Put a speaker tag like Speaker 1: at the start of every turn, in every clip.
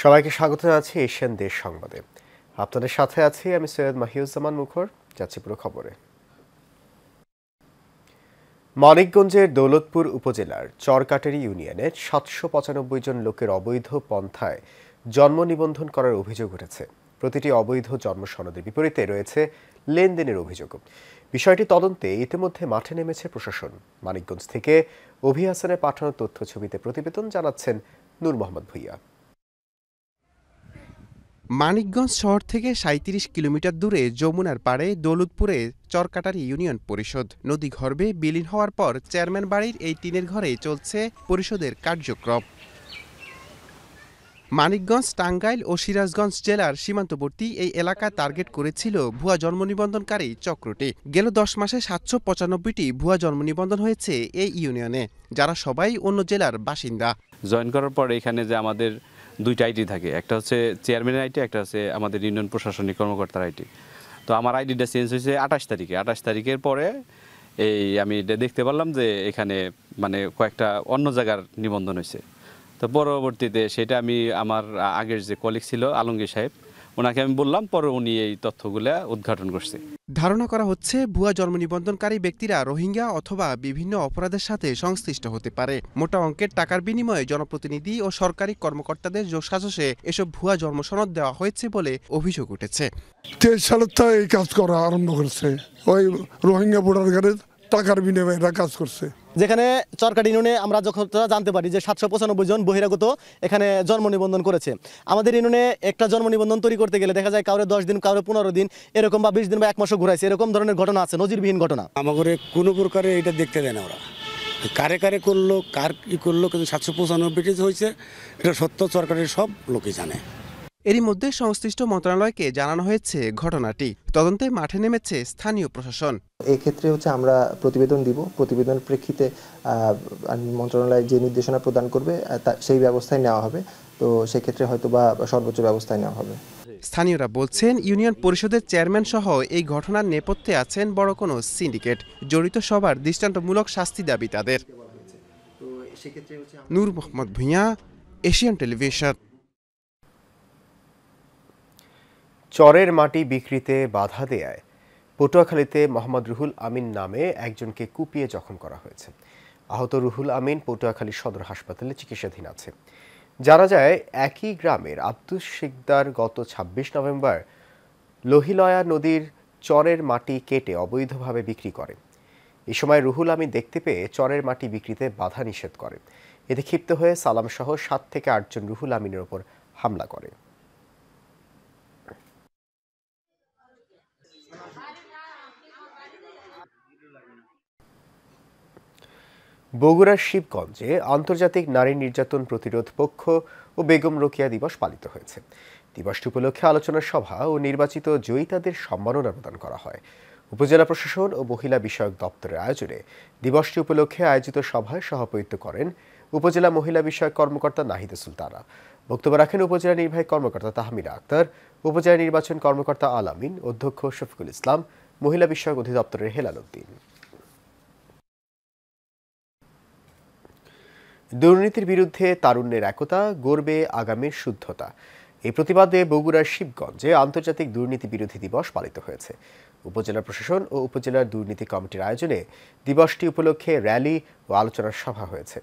Speaker 1: সবাইকে স্বাগত জানাচ্ছি এশিয়ান দেশ সংবাদে। আপনাদের সাথে আছি আমি সৈয়দ মাহিউজ্জামান মুখর। যাচ্ছি পুরো খবরে। মানিকগঞ্জের দৌলতপুর উপজেলার চরকাটারি ইউনিয়নের ৭৯৫ জন লোকের অবৈধ পন্থায় জন্ম নিবন্ধন করার অভিযোগ উঠেছে। প্রতিটি অবৈধ জন্ম সনদের বিপরীতে রয়েছে লেনদেনের অভিযোগও। বিষয়টি তদন্তে ইতিমধ্যে মাঠে নেমেছে প্রশাসন। মানিকগঞ্জ থেকে অভি হাসানের পাঠানো তথ্য ছবিতে প্রতিবেদন জানাচ্ছেন নূর মোহাম্মদ ভুইয়া।
Speaker 2: মানিকগঞ্জ শহর থেকে ৩৭ কিলোমিটার দূরে যমুনার পাড়ে দৌলতপুরে চরকাটারি ইউনিয়ন পরিষদ। নদী গর্ভে বিলীন হওয়ার পর চেয়ারম্যান বাড়ির এই টিনের ঘরে চলছে পরিষদের কার্যক্রম। মানিকগঞ্জ, টাঙ্গাইল ও সিরাজগঞ্জ জেলার সীমান্তবর্তী এই এলাকা টার্গেট করেছিল ভুয়া জন্ম নিবন্ধনকারী চক্রটি। গেল ১০ মাসে ৭৯৫টি ভুয়া জন্ম নিবন্ধন হয়েছে এই ইউনিয়নে, যারা সবাই অন্য জেলার বাসিন্দা।
Speaker 3: জয়েন করার পর এখানে যে আমাদের দুইটা আইডি থাকে, একটা হচ্ছে চেয়ারম্যানের আইডি, একটা হচ্ছে আমাদের ইউনিয়ন প্রশাসনিক কর্মকর্তার আইডি। তো আমার আইডিটা চেঞ্জ হয়েছে ২৮ তারিখে। ২৮ তারিখের পরে আমি দেখতে পারলাম যে এখানে মানে কয়েকটা অন্য জায়গার নিবন্ধন হয়েছে। তো পরবর্তীতে সেটা আমি আমার আগের যে কলিগ ছিল আলমগীর সাহেব, ওনাকে আমি বললাম, পরে উনি এই তথ্যগুলা উদ্ঘাটন করছে।
Speaker 2: ধারণা করা হচ্ছে ভুয়া জন্ম নিবন্ধনকারী ব্যক্তিরা রোহিঙ্গা অথবা বিভিন্ন অপরাধের সাথে সংশ্লিষ্ট হতে পারে। মোটা অঙ্কের টাকার বিনিময়ে জনপ্রতিনিধি ও সরকারি কর্মকর্তাদের যোগসাজশে এসব ভুয়া জন্মসনদ দেওয়া হয়েছে বলে অভিযোগ উঠেছে।
Speaker 4: ২৩ সালের তো এই কাজ করা আরম্ভ করছে, ওই রোহিঙ্গা ভোটার টাকার বিনিময়ে এরা কাজ করছে।
Speaker 5: যেখানে চরকাটি ইউনিয়নে আমরা যখন জানতে পারি যে ৭৯৫ জন বহিরাগত এখানে জন্ম নিবন্ধন করেছে। আমাদের ইউনিয়নে একটা জন্ম নিবন্ধন তৈরি করতে গেলে দেখা যায় কাউরে ১০ দিন, কাউরে ১৫ দিন, এরকম বা ২০ দিন বা ১ মাসও ঘুরাইছে। এরকম ধরনের ঘটনা আছে, নজিরবিহীন ঘটনা।
Speaker 6: আমাদের কোনো প্রকারে এটা দেখতে দেয় না ওরা, কারে কারে করলো, কার কি করলো। কিন্তু ৭৯৫ হয়েছে, এটা সত্য সরকারের সব লোকই জানে।
Speaker 2: এরই মধ্যে সংশ্লিষ্ট মন্ত্রণালয়কে জানানো হয়েছে ঘটনাটি। তদন্তে মাঠে নেমেছে স্থানীয় প্রশাসন।
Speaker 7: এই ক্ষেত্রে আমরা প্রতিবেদন দিব। প্রতিবেদনের প্রেক্ষিতে মন্ত্রণালয় যে নির্দেশনা প্রদান করবে সেই ব্যবস্থায় নেওয়া হবে। তো সেক্ষেত্রে হয়তো বা সর্বোচ্চ ব্যবস্থায় নেওয়া হবে।
Speaker 2: স্থানীয়রা বলছেন, ইউনিয়ন পরিষদের চেয়ারম্যান সহ এই ঘটনার নেপথ্যে আছেন বড় কোনো সিন্ডিকেট। জড়িত সবার দৃষ্টান্তমূলক শাস্তি দাবি তাদের। নূর মোহাম্মদ ভুঁইয়া, এশিয়ান টেলিভিশন।
Speaker 1: চরের মাটি বিক্রিতে বাধা দেয়ায় পটুয়াখালীতে মোহাম্মদ রুহুল আমিন নামে একজনকে কুপিয়ে জখম করা হয়েছে। আহত রুহুল আমিন পটুয়াখালী সদর হাসপাতালে চিকিৎসাধীন আছে। জানা যায়, একই গ্রামের আব্দুস শিকদার গত ২৬ নভেম্বর লোহিলয়া নদীর চরের মাটি কেটে অবৈধভাবে বিক্রি করে। এ সময় রুহুল আমিন দেখতে পেয়ে চরের মাটি বিক্রিতে বাধা নিষেধ করে। এতে ক্ষিপ্ত হয়ে সালামসহ ৭ থেকে ৮ জন রুহুল আমিনের ওপর হামলা করে। বগুড়ার শিবগঞ্জে আন্তর্জাতিক নারী নির্যাতন প্রতিরোধ পক্ষ ও বেগম রোকেয়া দিবস পালিত হয়েছে। দিবসটি উপলক্ষে আলোচনা সভা ও নির্বাচিত জয়িতাদের সম্মাননা প্রদান করা হয়। উপজেলা প্রশাসন ও মহিলা বিষয়ক দপ্তরের আয়োজনে দিবসটি উপলক্ষে আয়োজিত সভায় সভাপতিত্ব করেন উপজেলা মহিলা বিষয়ক কর্মকর্তা নাহিদা সুলতানা। বক্তব্য রাখেন উপজেলা নির্বাহী কর্মকর্তা তাহমিনা আক্তার, উপজেলা নির্বাচন কর্মকর্তা আলামিন, অধ্যক্ষ শফিকুল ইসলাম, মহিলা বিষয়ক অধিদপ্তরের হেলাল উদ্দিন। দুর্নীতির বিরুদ্ধে তারুণ্যের একতা, গড়বে আগামীর শুদ্ধতা। এই প্রতিবাদে বগুড়ার শিবগঞ্জে আন্তর্জাতিক দুর্নীতি বিরোধী দিবস পালিত হয়েছে। উপজেলা প্রশাসন ও উপজেলার দুর্নীতি কমিটির আয়োজনে দিবসটি উপলক্ষে র্যালি ও আলোচনার সভা হয়েছে।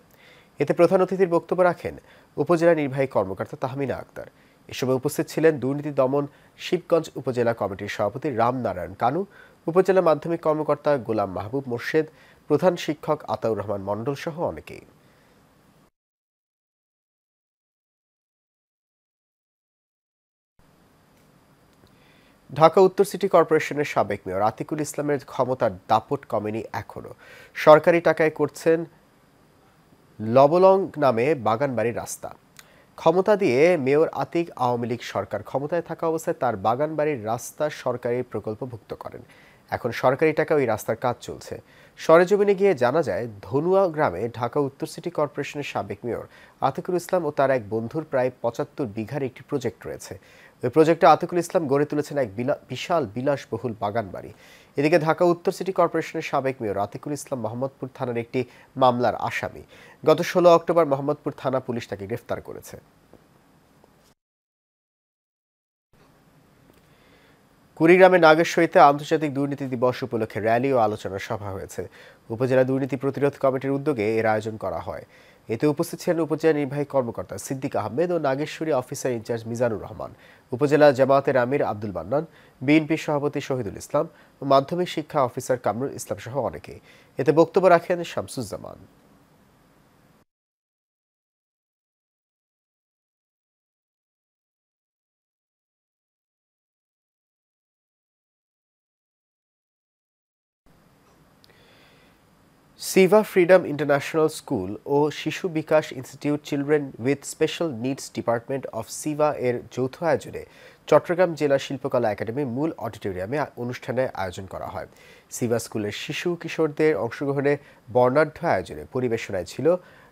Speaker 1: এতে প্রধান অতিথির বক্তব্য রাখেন উপজেলা নির্বাহী কর্মকর্তা তাহমিনা আক্তার। এ সময় উপস্থিত ছিলেন দুর্নীতি দমন শিবগঞ্জ উপজেলা কমিটির সভাপতি রামনারায়ণ কানু, উপজেলা মাধ্যমিক কর্মকর্তা গোলাম মাহবুব মোর্শেদ, প্রধান শিক্ষক আতাউর রহমান মণ্ডল সহ অনেকেই। ঢাকা উত্তর সিটি কর্পোরেশনের সাবেক মেয়র আতিকুল ইসলামের ক্ষমতার দাপট কমেনি এখনো। সরকারি টাকায় করছেন লবলং নামে বাগানবাড়ির রাস্তা। ক্ষমতা দিয়ে মেয়র আতিক আওয়ামী লীগ সরকার ক্ষমতায় থাকা অবস্থায় তার বাগানবাড়ির রাস্তা সরকারি প্রকল্পভুক্ত করেন। এখন সরকারি টাকা ওই রাস্তার কাজ চলছে। সরেজমিনে গিয়ে জানা যায়, ধনুয়া গ্রামে ঢাকা উত্তর সিটি কর্পোরেশনের সাবেক মেয়র আতিকুল ইসলাম ও তার এক বন্ধুর প্রায় ৭৫ বিঘার একটি প্রজেক্ট রয়েছে। ওই প্রজেক্টে আতিকুল ইসলাম গড়ে তুলেছেন এক বিশাল বিলাসবহুল বাগানবাড়ি। এদিকে ঢাকা উত্তর সিটি কর্পোরেশনের সাবেক মেয়র আতিকুল ইসলাম মোহাম্মদপুর থানার একটি মামলার আসামি। গত ১৬ অক্টোবর মোহাম্মদপুর থানা পুলিশ তাকে গ্রেফতার করেছে। কুড়িগ্রামের নাগেশ্বরীতে আন্তর্জাতিক দুর্নীতি দিবস উপলক্ষে র্যালি ও আলোচনা সভা হয়েছে। উপজেলা দুর্নীতি প্রতিরোধ কমিটির উদ্যোগে এর আয়োজন করা হয়। এতে উপস্থিত ছিলেন উপজেলা নির্বাহী কর্মকর্তা সিদ্দিক আহমেদ ও নাগেশ্বরী অফিসার ইনচার্জ মিজানুর রহমান, উপজেলা জামায়াতের আমির আব্দুল মান্নান, বিএনপি সভাপতি শহীদুল ইসলাম ও মাধ্যমিক শিক্ষা অফিসার কামরুল ইসলাম সহ অনেকে। এতে বক্তব্য রাখেন শামসুজ্জামান। সিভা ফ্রিডম ইন্টারন্যাশনাল স্কুল ও শিশু বিকাশ institute children with special needs department of সিভা এর যৌথ আয়োজনে চট্টগ্রাম জেলা শিল্পকলা একাডেমি মূল অডিটোরিয়ামে অনুষ্ঠানের আয়োজন করা হয়। সিভা স্কুলের শিশু কিশোরদের অংশগ্রহণে বর্ণাঢ্য আয়োজনে পরিবেশনায় ছিল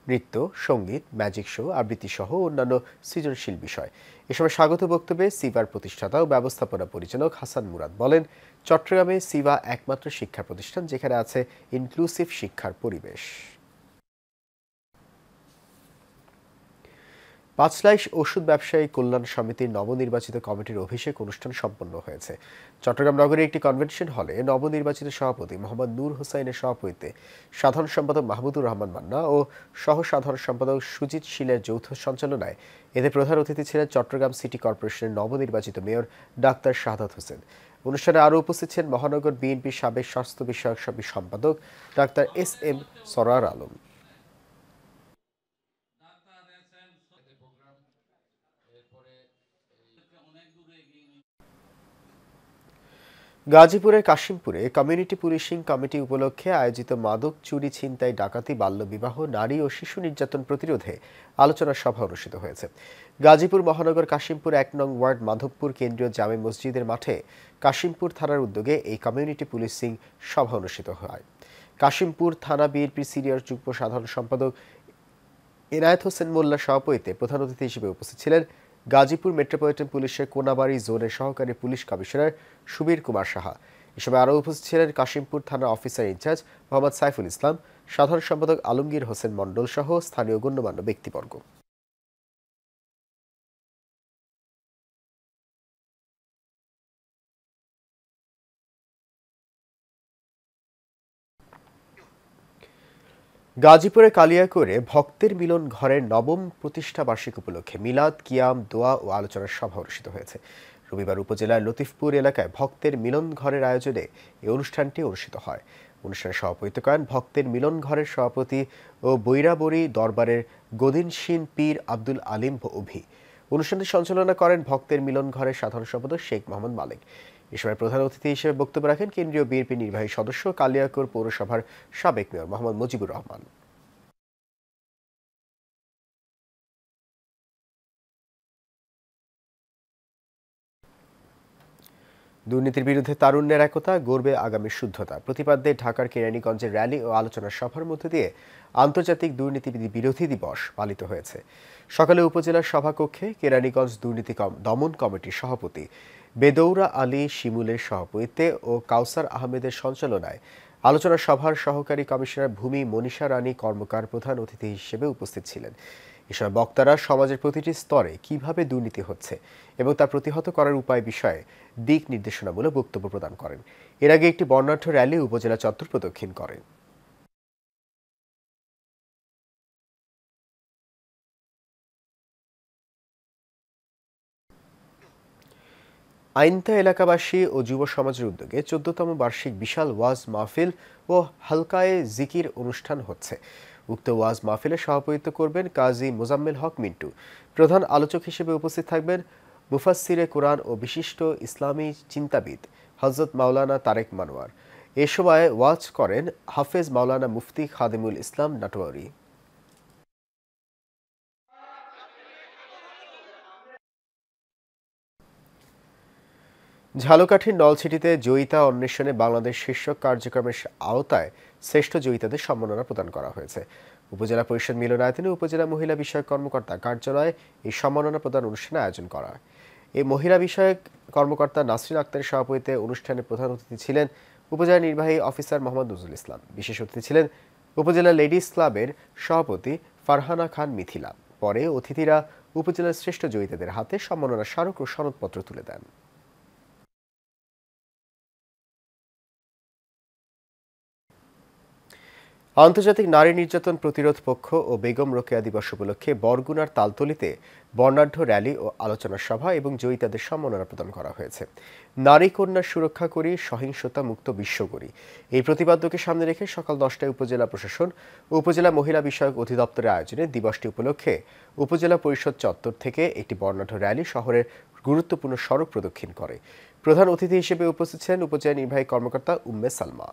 Speaker 1: নৃত্য, সঙ্গীত, ম্যাজিক শো, আবৃত্তি সহ অন্যান্য সৃজনশীল বিষয়। এ সময় স্বাগত বক্তব্যে সিভার প্রতিষ্ঠাতা ও ব্যবস্থাপনা পরিচালক হাসান মুরাদ বলেন, চট্টগ্রামে সিভা একমাত্র শিক্ষা প্রতিষ্ঠান যেখানে আছে ইনক্লুসিভ শিক্ষার পরিবেশ। পাঁচলাইশ ওষুধ ব্যবসায়ী কল্যাণ সমিতির নবনির্বাচিত কমিটির অভিষেক অনুষ্ঠান সম্পন্ন হয়েছে। চট্টগ্রাম নগরের একটি কনভেনশন হলে নবনির্বাচিত সভাপতি মোহাম্মদ নূর হোসাইনের সভাপতিত্বে সাধারণ সম্পাদক মাহমুদুর রহমান মান্না ও সহ সাধারণ সম্পাদক সুজিত শীলের যৌথ সঞ্চালনায় এতে প্রধান অতিথি ছিলেন চট্টগ্রাম সিটি কর্পোরেশনের নবনির্বাচিত মেয়র ডাক্তার শাহাদাত হোসেন। অনুষ্ঠানে আরও উপস্থিত ছিলেন মহানগর বিএনপির সাবেক স্বাস্থ্য বিষয়ক সম্পাদক ডাক্তার এস.এম. সরোয়ার আলম। গাজীপুরের কাশিমপুরে কমিউনিটি পুলিশিং কমিটি উপলক্ষে আয়োজিত মাদক চুরি, ছিনতাই, ডাকাতি, বাল্যবিবাহ, নারী ও শিশু নির্যাতন প্রতিরোধে আলোচনা সভা অনুষ্ঠিত হয়েছে। গাজীপুর মহানগর কাশিমপুর ১ নং ওয়ার্ড মাধবপুর কেন্দ্রীয় জামে মসজিদের মাঠে কাশিমপুর থানার উদ্যোগে এই কমিউনিটি পুলিশিং সভা অনুষ্ঠিত হয়। কাশিমপুর থানা বিএনপির সিনিয়র যুগ্ম সাধারণ সম্পাদক এনায়েত হোসেন মোল্লার সভাপতিত্বে প্রধান অতিথি হিসেবে উপস্থিত ছিলেন গাজীপুর মেট্রোপলিটন পুলিশের কোনাবাড়ি জোনের সহকারী পুলিশ কমিশনার সুবীর কুমার সাহা। এ সময় আরও উপস্থিত ছিলেন কাশিমপুর থানা অফিসার ইনচার্জ মোহাম্মদ সাইফুল ইসলাম, সাধারণ সম্পাদক আলমগীর হোসেন মণ্ডল সহ স্থানীয় গণ্যমান্য ব্যক্তিবর্গ। গাজীপুরে কালিয়াকৈরে ভক্তের মিলন ঘরের নবম প্রতিষ্ঠা বার্ষিক উপলক্ষে মিলাদ, কিয়াম, দোয়া ও আলোচনার সভা অনুষ্ঠিত হয়েছে। রবিবার উপজেলার লতিফপুর এলাকায় ভক্তের মিলন ঘরের আয়োজনে এই অনুষ্ঠানটি অনুষ্ঠিত হয়। অনুষ্ঠানে সভাপতিত্ব করেন ভক্তের মিলন ঘরের সভাপতি ও বৈরাবরী দরবারের গদিনশীন পীর আব্দুল আলিম অভি। অনুষ্ঠানটি সঞ্চালনা করেন ভক্তের মিলন ঘরের সাধারণ সম্পাদক শেখ মোহাম্মদ মালিক। এ সময় প্রধান অতিথি হিসেবে বক্তব্য রাখেন কেন্দ্রীয় বিএনপি নির্বাহী সদস্য কালিয়াকৈর পৌরসভার সাবেক মেয়র মোহাম্মদ মুজিবুর রহমান। দুর্নীতির বিরুদ্ধে তারুণ্যের একতা, গড়বে আগামী শুদ্ধতা প্রতিপাদ্যে ঢাকার কেরানীগঞ্জে র্যালি ও আলোচনা সভার মধ্য দিয়ে আন্তর্জাতিক দুর্নীতি বিরোধী দিবস পালিত হয়েছে। সকালে উপজেলার সভাকক্ষে কেরানীগঞ্জ দুর্নীতি দমন কমিটির সভাপতি বেদৌরা আলী শিমুলের সভাপতিত্বে ও কাউসার আহমেদের সঞ্চালনায় আলোচনা সভার সহকারী কমিশনার ভূমি মনীষা রানী কর্মকার প্রধান অতিথি হিসেবে উপস্থিত ছিলেন। এসব বক্তারা সমাজের প্রতিটি স্তরে কিভাবে দুর্নীতি হচ্ছে এবং তা প্রতিহত করার উপায় বিষয়ে দিক নির্দেশনামূলক বক্তব্য প্রদান করেন। এর আগে একটি বর্ণাঢ্য র্যালি উপজেলা চত্বর প্রদক্ষিণ করে। আইনতা এলাকাবাসী ও যুব সমাজের উদ্যোগে ১৪তম বার্ষিক বিশাল ওয়াজ মাহফিল ও হালকায়ে জিকির অনুষ্ঠান হচ্ছে। উক্ত ওয়াজ মাহফিলে সভাপতিত্ব করবেন কাজী মোজাম্মেল হক মিন্টু। প্রধান আলোচক হিসেবে উপস্থিত থাকবেন মুফাসসিরে কুরআন ও বিশিষ্ট ইসলামী চিন্তাবিদ হযরত মাওলানা তারেক মানোয়ার। এ সময় ওয়াজ করেন হাফেজ মাওলানা মুফতি খাদিমুল ইসলাম নাটোয়ারি। ঝালকাঠির নলছিটিতে জয়িতা অন্বেষণে বাংলাদেশ শীর্ষক কার্যক্রমের আওতায় শ্রেষ্ঠ জয়িতাদের সম্মাননা প্রদান করা হয়েছে। উপজেলা পরিষদ মিলনায়তনে উপজেলা মহিলা বিষয়ক কর্মকর্তা কার্যালয়ে এই সম্মাননা প্রদান অনুষ্ঠানের আয়োজন করা হয়। এই মহিলা বিষয়ক কর্মকর্তা নাসরিন আক্তারের সভাপতিত্বে অনুষ্ঠানে প্রধান অতিথি ছিলেন উপজেলা নির্বাহী অফিসার মোহাম্মদ নজরুল ইসলাম। বিশেষ অতিথি ছিলেন উপজেলা লেডিস ক্লাবের সভাপতি ফারহানা খান মিথিলা। পরে অতিথিরা উপজেলার শ্রেষ্ঠ জয়িতাদের হাতে সম্মাননা স্মারক ও সনদপত্র তুলে দেন। আন্তর্জাতিক নারী নির্যাতন প্রতিরোধ পক্ষ ও বেগম রোকেয়া দিবস উপলক্ষে বরগুনার তালতলীতে বর্ণাঢ্য র্যালি ও আলোচনা সভা এবং জয়িতাদের সম্মাননা প্রদান করা হয়েছে। নারী কন্যার সুরক্ষা করি, সহিংসতা মুক্ত বিশ্ব করি, এই প্রতিপাদ্যকে সামনে রেখে সকাল 10টায় উপজেলা প্রশাসন ও উপজেলা মহিলা বিষয়ক অধিদপ্তরের আয়োজনে দিবসটি উপলক্ষে উপজেলা পরিষদ চত্বর থেকে একটি বর্ণাঢ্য র্যালি শহরের গুরুত্বপূর্ণ সড়ক প্রদক্ষিণ করে। প্রধান অতিথি হিসেবে উপস্থিত ছিলেন উপজেলা নির্বাহী কর্মকর্তা উম্মে সালমা।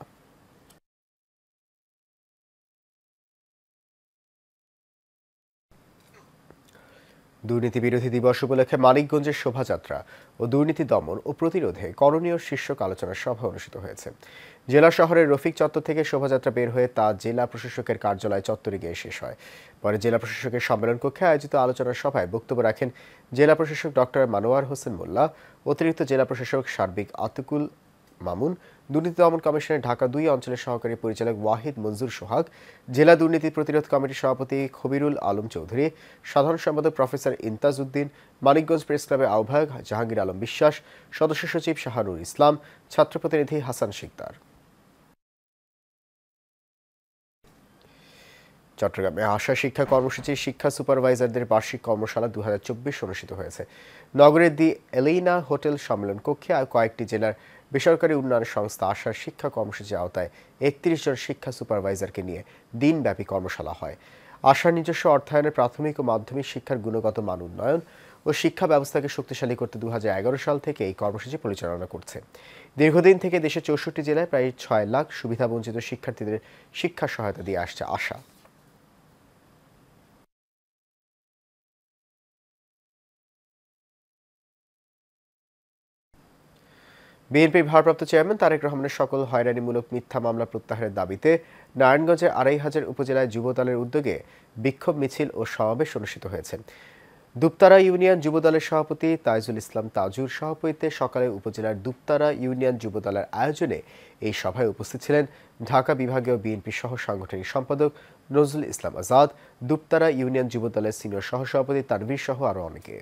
Speaker 1: দুর্নীতি বিরোধী দিবস উপলক্ষে মানিকগঞ্জের শোভাযাত্রা ও দুর্নীতি দমন ও প্রতিরোধে করণীয় শীর্ষক আলোচনা সভা অনুষ্ঠিত হয়েছে। জেলা শহরের রফিক চত্বর থেকে শোভাযাত্রা বের হয়ে তা জেলা প্রশাসকের কার্যালয় চত্বরে গিয়ে শেষ হয়। পরে জেলা প্রশাসকের সম্মেলন কক্ষে আয়োজিত আলোচনা সভায় বক্তব্য রাখেন জেলা প্রশাসক ডক্টর মানোয়ার হোসেন মোল্লা, অতিরিক্ত জেলা প্রশাসক সার্বিক আতিকুল মামুন, দুর্নীতি দমন কমিশনের ঢাকা 2 অঞ্চলের সহকারী পরিচালক ওয়াহিদ মঞ্জুর সোহাগ, জেলা দুর্নীতি প্রতিরোধ কমিটির সভাপতি খবিরুল আলম চৌধুরী, সাধারণ সম্পাদক প্রফেসর ইন্তাজ উদ্দিন, মানিকগঞ্জ প্রেস ক্লাবের আহ্বায়ক জাহাঙ্গীর আলম বিশ্বাস, সদস্য সচিব শাহানুর ইসলাম, ছাত্র প্রতিনিধি হাসান শিকদার। চট্টগ্রামে আশা শিক্ষা কর্মসূচি শিক্ষা সুপারভাইজারদের বার্ষিক কর্মশালা 2024 অনুষ্ঠিত হয়েছে। নগরের দি এলিনা হোটেল সম্মেলন কক্ষে কয়েকটি জেলার বেসরকারি উন্নয়ন সংস্থা আশার শিক্ষা কর্মসূচির আওতায় 31 জন শিক্ষা সুপারভাইজারকে নিয়ে দিনব্যাপী কর্মশালা হয়। আশার নিজস্ব অর্থায়নে প্রাথমিক ও মাধ্যমিক শিক্ষার গুণগত মান উন্নয়ন ও শিক্ষা ব্যবস্থাকে শক্তিশালী করতে 2011 সাল থেকে এই কর্মসূচি পরিচালনা করছে। দীর্ঘদিন থেকে দেশের 64 জেলায় প্রায় 6 লাখ সুবিধাবঞ্চিত শিক্ষার্থীদের শিক্ষা সহায়তা দিয়ে আসছে আশা। বিএনপির ভারপ্রাপ্ত চেয়ারম্যান তারেক রহমানের সকল হয়রানিমূলক মিথ্যা মামলা প্রত্যাহারের দাবিতে নারায়ণগঞ্জের 2500 উপজেলায় যুবদলের উদ্যোগে বিক্ষোভ মিছিল ও সমাবেশ অনুষ্ঠিত হয়েছে। দুপতারা ইউনিয়ন যুবদলের সভাপতি তাইজুল ইসলাম তাজুর সভাপতিত্বে সকালে উপজেলার দুপতারা ইউনিয়ন যুবদলের আয়োজনে এই সভায় উপস্থিত ছিলেন ঢাকা বিভাগীয় বিএনপি সহ সাংগঠনিক সম্পাদক নজরুল ইসলাম আজাদ, দুপতারা ইউনিয়ন যুবদলের সিনিয়র সহসভাপতি তানভীর সহ আরও অনেকে।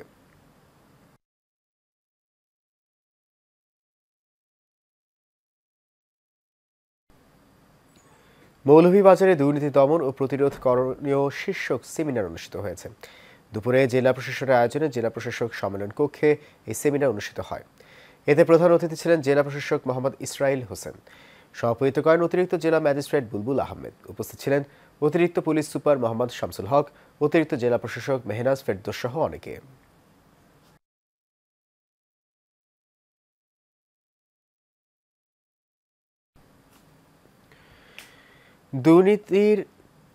Speaker 1: মৌলভীবাজারে দুর্নীতি দমন ও প্রতিরোধ করণীয় শীর্ষক সেমিনার অনুষ্ঠিত হয়েছে। দুপুরে জেলা প্রশাসনের আয়োজনে জেলা প্রশাসক সম্মেলন কক্ষে এই সেমিনার অনুষ্ঠিত হয়। এতে প্রধান অতিথি ছিলেন জেলা প্রশাসক মোহাম্মদ ইসরাইল হোসেন। সভাপতিত্ব করেন অতিরিক্ত জেলা ম্যাজিস্ট্রেট বুলবুল আহমেদ। উপস্থিত ছিলেন অতিরিক্ত পুলিশ সুপার মোহাম্মদ শামসুল হক, অতিরিক্ত জেলা প্রশাসক মেহনাজ ফেরদৌস সহ অনেকে। দুর্নীতির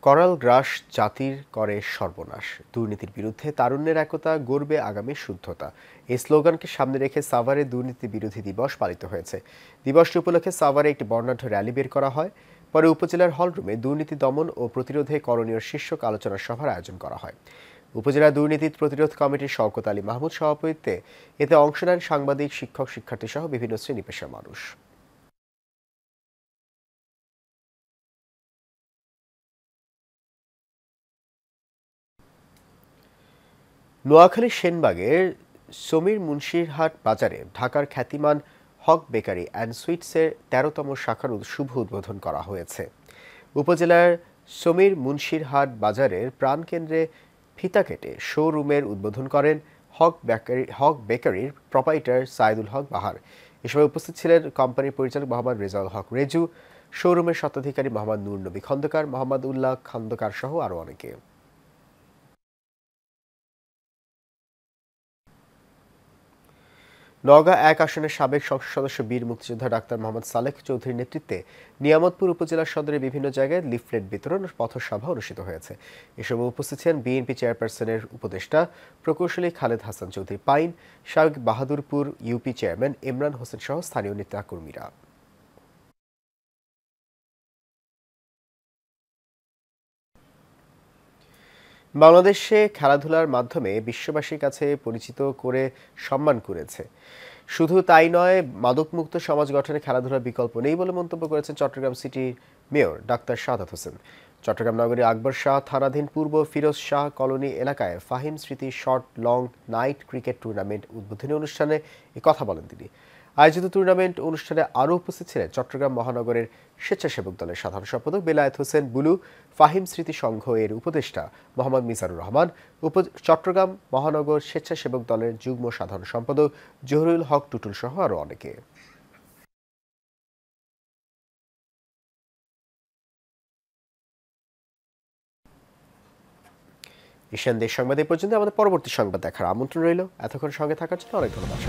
Speaker 1: করাল গ্রাস জাতির করে সর্বনাশ, দুর্নীতির বিরুদ্ধে তারুণ্যের একতা, গর্বে আগামী শুদ্ধতা, এই স্লোগানকে সামনে রেখে সাভারে দুর্নীতি বিরোধী দিবস পালিত হয়েছে। দিবসটি উপলক্ষে সাভারে একটি বর্ণাঢ্য র্যালি বের করা হয়। পরে উপজেলার হলরুমে দুর্নীতি দমন ও প্রতিরোধে করণীয় শীর্ষক আলোচনা সভার আয়োজন করা হয়। উপজেলা দুর্নীতি প্রতিরোধ কমিটির শওকত আলী মাহমুদ সভাপতিত্বে এতে অংশ নেন সাংবাদিক, শিক্ষক, শিক্ষার্থী সহ বিভিন্ন শ্রেণী পেশার মানুষ। নোয়াখালীর সেনবাগের সমীর মুন্সিরহাট বাজারে ঢাকার খ্যাতিমান হক বেকারি অ্যান্ড সুইটসের 13তম শাখার শুভ উদ্বোধন করা হয়েছে। উপজেলার সমীর মুন্সিরহাট বাজারের প্রাণকেন্দ্রে ফিতা কেটে শোরুমের উদ্বোধন করেন হক বেকারির প্রোপাইটার সাইদুল হক বাহার। এ সময় উপস্থিত ছিলেন কোম্পানির পরিচালক মোহাম্মদ রেজাউল হক রেজু, শোরুমের স্বত্বাধিকারী মোহাম্মদ নূর নবী খন্দকার, মোহাম্মদ উল্লাহ খন্দকার সহ আরও অনেকে। নওগাঁ 1 আসনের সাবেক সংসদ সদস্য বীর মুক্তিযোদ্ধা ডাক্তার মোহাম্মদ সালেক চৌধুরীর নেতৃত্বে নিয়ামতপুর উপজেলা সদরের বিভিন্ন জায়গায় লিফলেট বিতরণ ও পথসভা অনুষ্ঠিত হয়েছে। এ সময় উপস্থিত ছিলেন বিএনপি চেয়ারপারসনের উপদেষ্টা প্রকৌশলী খালেদ হাসান চৌধুরী পাইন, সাবেক বাহাদুরপুর ইউপি চেয়ারম্যান ইমরান হোসেন সহ স্থানীয় নেতাকর্মীরা। বাংলাদেশে খেলাধুলার মাধ্যমে বিশ্ববাসীর কাছে পরিচিত করে সম্মান করেছে। শুধু তাই নয়, মাদকমুক্ত সমাজ গঠনে খেলাধুলার বিকল্প নেই বলে মন্তব্য করেছেন চট্টগ্রাম সিটির মেয়র ডাক্তার শাহাদাত হোসেন। চট্টগ্রাম নগরীর আকবর শাহ থানাধীন পূর্ব ফিরোজ শাহ কলোনি এলাকায় ফাহিম স্মৃতি short long night cricket tournament উদ্বোধনী অনুষ্ঠানে এ কথা বলেন তিনি। আয়োজিত টুর্নামেন্ট অনুষ্ঠানে আরও উপস্থিত ছিলেন চট্টগ্রাম মহানগরের স্বেচ্ছাসেবক দলের সাধারণ সম্পাদক বেলায়েত হোসেন বুলু, ফাহিম স্মৃতি সংঘ এর উপদেষ্টা মোহাম্মদ মিজানুর রহমান, চট্টগ্রাম মহানগর স্বেচ্ছাসেবক দলের যুগ্ম সাধারণ সম্পাদক জহুরুল হক টুটুল সহ আরও অনেকে। এশিয়ান দেশ সংবাদ এই পর্যন্ত। আমাদের পরবর্তী সংবাদ দেখার আমন্ত্রণ রইল। এতক্ষণ সঙ্গে থাকার জন্য অনেক ধন্যবাদ।